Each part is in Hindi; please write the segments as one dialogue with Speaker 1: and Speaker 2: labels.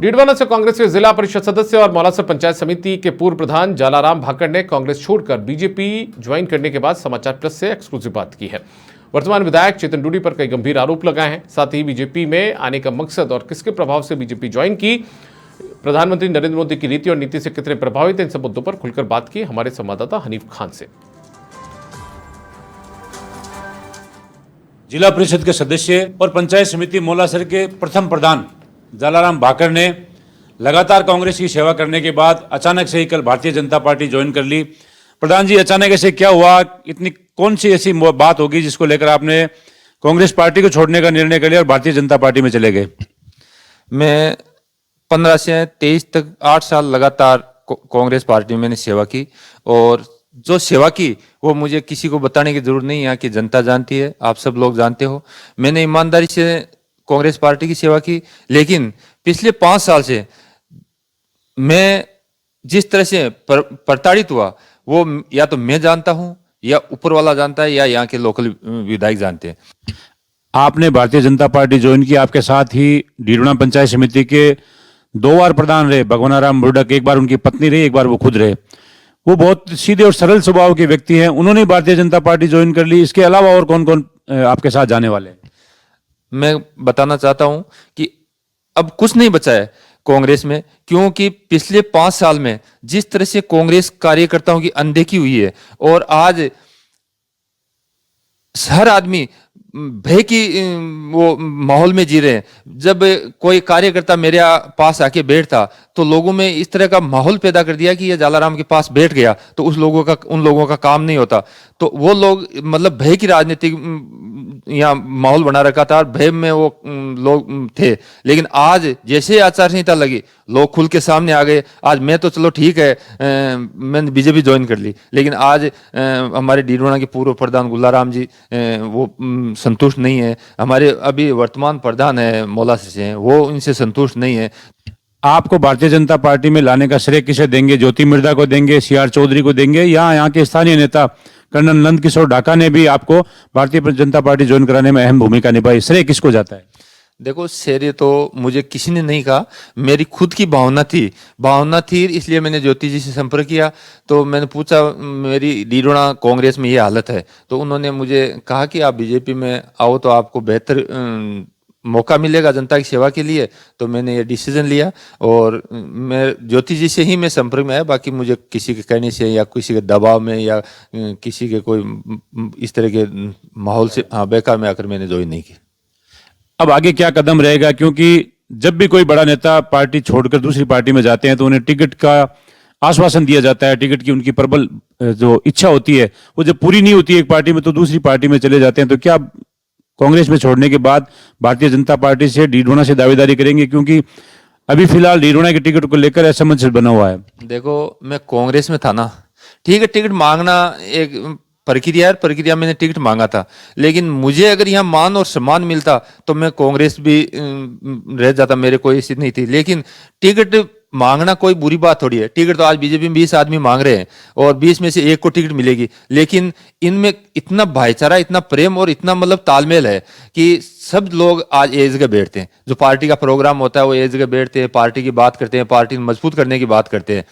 Speaker 1: डीडवाना से कांग्रेस के जिला परिषद सदस्य और मौलासर पंचायत समिति के पूर्व प्रधान जालाराम भाकड़ ने कांग्रेस छोड़कर बीजेपी ज्वाइन करने के बाद समाचार प्लस से एक्सक्लूसिव बात की है। वर्तमान विधायक चेतन डूडी पर कई गंभीर आरोप लगाए हैं। साथ ही बीजेपी में आने का मकसद और किसके प्रभाव से बीजेपी ज्वाइन की, प्रधानमंत्री नरेंद्र मोदी की रीति और नीति से कितने प्रभावित हैं, इन सब मुद्दों पर खुलकर बात की हमारे संवाददाता हनीफ खान से।
Speaker 2: जिला परिषद के सदस्य और पंचायत समिति मौलासर के प्रथम प्रधान जालाराम भाकड़ ने लगातार कांग्रेस की सेवा करने के बाद अचानक से ही कल भारतीय जनता पार्टी ज्वाइन कर ली। प्रधान जी, अचानक ऐसे क्या हुआ? इतनी कौन सी ऐसी बात होगी जिसको लेकर आपने कांग्रेस पार्टी को छोड़ने का निर्णय कर लिया और भारतीय जनता पार्टी में चले गए?
Speaker 3: मैं 15 से 23 तक 8 साल लगातार कांग्रेस पार्टी में मैंने सेवा की, और जो सेवा की वो मुझे किसी को बताने की जरूरत नहीं है। यहाँ की जनता जानती है, आप सब लोग जानते हो। मैंने ईमानदारी से कांग्रेस पार्टी की सेवा की, लेकिन पिछले 5 साल से मैं जिस तरह से प्रताड़ित हुआ वो या तो मैं जानता हूं, या ऊपर वाला जानता है, या यहाँ के लोकल विधायक जानते हैं।
Speaker 2: आपने भारतीय जनता पार्टी ज्वाइन की, आपके साथ ही डीडवाना पंचायत समिति के 2 बार प्रधान रहे भगवानाराम बुर्डक, एक बार उनकी पत्नी रही, एक बार वो खुद रहे। वो बहुत सीधे और सरल स्वभाव के व्यक्ति हैं, उन्होंने भारतीय जनता पार्टी ज्वाइन कर ली। इसके अलावा और कौन कौन आपके साथ जाने वाले हैं?
Speaker 3: मैं बताना चाहता हूं कि अब कुछ नहीं बचा है कांग्रेस में, क्योंकि पिछले 5 साल में जिस तरह से कांग्रेस कार्यकर्ताओं की अनदेखी हुई है, और आज हर आदमी भय की वो माहौल में जी रहे हैं। जब कोई कार्यकर्ता मेरे पास आके बैठता तो लोगों में इस तरह का माहौल पैदा कर दिया कि ये जालाराम के पास बैठ गया तो उन लोगों का काम नहीं होता। तो वो लोग मतलब भय की राजनीतिक यहाँ माहौल बना रखा था, और भय में वो लोग थे। लेकिन आज जैसे आचार संहिता लगी, लोग खुल के सामने आ गए। आज मैं तो चलो ठीक है, मैंने बीजेपी ज्वाइन कर ली, लेकिन आज हमारे डीडवाना के पूर्व प्रधान गुलाराम जी वो संतुष्ट नहीं है। हमारे अभी वर्तमान प्रधान है मौलासर से हैं, वो इनसे संतुष्ट नहीं है।
Speaker 2: आपको भारतीय जनता पार्टी में लाने का श्रेय किसे देंगे? ज्योति मिर्धा को देंगे, सीआर चौधरी को देंगे, या यहाँ के स्थानीय नेता कर्नल नंद किशोर ढाका ने भी आपको भारतीय जनता पार्टी ज्वाइन कराने में अहम भूमिका निभाई? श्रेय किसको जाता है?
Speaker 3: देखो, श्रेय तो मुझे किसी ने नहीं कहा, मेरी खुद की भावना थी, इसलिए मैंने ज्योति जी से संपर्क किया। तो मैंने पूछा, मेरी डीडवाना कांग्रेस में ये हालत है, तो उन्होंने मुझे कहा कि आप बीजेपी में आओ तो आपको बेहतर मौका मिलेगा जनता की सेवा के लिए। तो मैंने ये डिसीजन लिया, और मैं ज्योति जी से ही मैं संपर्क में आया। बाकी मुझे किसी के कहने से या किसी के दबाव में या किसी के कोई इस तरह के माहौल से बेकार में आकर मैंने ज्वाइन नहीं की।
Speaker 2: अब आगे क्या कदम रहेगा? क्योंकि जब भी कोई बड़ा नेता पार्टी छोड़कर दूसरी पार्टी में जाते हैं तो उन्हें टिकट का आश्वासन दिया जाता है, टिकट की उनकी प्रबल जो इच्छा होती है वो जब पूरी नहीं होती है एक पार्टी में तो दूसरी पार्टी में चले जाते हैं। तो क्या कांग्रेस में छोड़ने के बाद भारतीय जनता पार्टी से डीडवाना से दावेदारी करेंगे? क्योंकि अभी फिलहाल डीडवाना की टिकट को लेकर असमंजस बना हुआ है।
Speaker 3: देखो, मैं कांग्रेस में था ना, ठीक है, टिकट मांगना एक प्रक्रिया मैंने टिकट मांगा था, लेकिन मुझे अगर यहाँ मान और सम्मान मिलता तो मैं कांग्रेस भी रह जाता, मेरे कोई स्थिति नहीं थी। लेकिन टिकट मांगना कोई बुरी बात थोड़ी है। टिकट तो आज बीजेपी में 20 आदमी मांग रहे हैं, और 20 में से 1 को टिकट मिलेगी, लेकिन इनमें इतना भाईचारा, इतना प्रेम और इतना मतलब तालमेल है कि सब लोग आज एक जगह बैठते हैं। जो पार्टी का प्रोग्राम होता है वो एक जगह बैठते हैं, पार्टी की बात करते हैं, पार्टी मजबूत करने की बात करते हैं।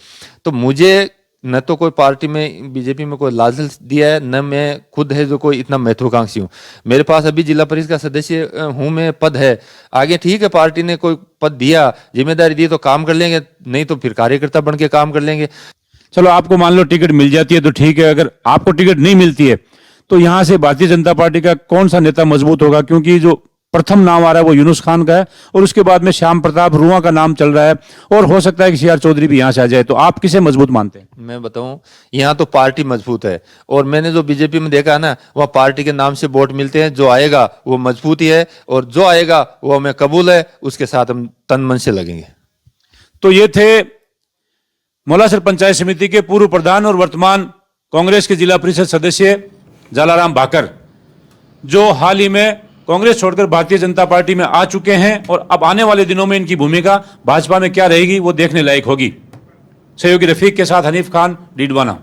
Speaker 3: तो मुझे न तो कोई पार्टी में बीजेपी में कोई लालच दिया है, न मैं खुद है जो कोई इतना महत्वाकांक्षी हूँ। मेरे पास अभी जिला परिषद का सदस्य हूँ मैं, पद है। आगे ठीक है, पार्टी ने कोई पद दिया, जिम्मेदारी दी तो काम कर लेंगे, नहीं तो फिर कार्यकर्ता बन के काम कर लेंगे।
Speaker 2: चलो, आपको मान लो टिकट मिल जाती है तो ठीक है, अगर आपको टिकट नहीं मिलती है तो यहाँ से भारतीय जनता पार्टी का कौन सा नेता मजबूत होगा? क्योंकि जो प्रथम नाम आ रहा है वो यूनुस खान का है, और उसके बाद में श्याम प्रताप रुआ का नाम चल रहा है, और हो सकता है कि सीआर चौधरी भी यहाँ से आ जाए। तो आप किसे मजबूत मानते हैं?
Speaker 3: मैं बताऊं, यहाँ तो पार्टी मजबूत है, और मैंने जो बीजेपी में देखा है ना, वह पार्टी के नाम से वोट मिलते हैं। जो आएगा वो मजबूती है, और जो आएगा वो हमें कबूल है, उसके साथ हम तन मन से लगेंगे।
Speaker 2: तो ये थे मौलासर पंचायत समिति के पूर्व प्रधान और वर्तमान कांग्रेस के जिला परिषद सदस्य जालाराम भाकड़, जो हाल ही में कांग्रेस छोड़कर भारतीय जनता पार्टी में आ चुके हैं, और अब आने वाले दिनों में इनकी भूमिका भाजपा में क्या रहेगी वो देखने लायक होगी। सहयोगी रफीक के साथ हनीफ खान, डीडवाना।